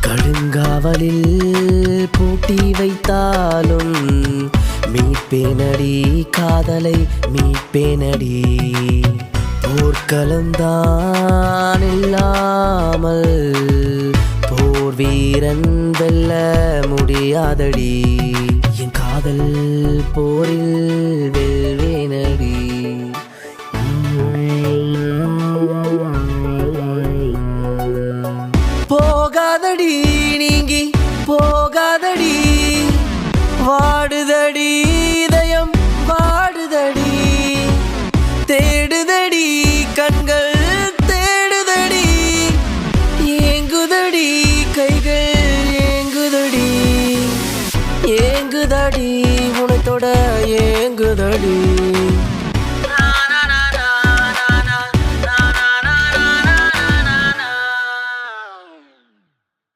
கடுங்காவலில் பூட்டி வைத்தாலும் மீட்பேனடி காதலை மீட்பேனடி. போர்க்களம்தான் இல்லாமல் போர் வீரன் வெல்ல முடியாதடி. என் காதல் போரில் வெல்வேனடி. போகாதடி நீங்கி போகாதடி, வாடுதடி இதயம் வாடுதடி. தேடுதடி கண்கள் தேடுதடி, ஏங்குதடி கைகள் ஏங்குதடி. ஏங்குதடி உனைத்தொட ஏங்குதடி.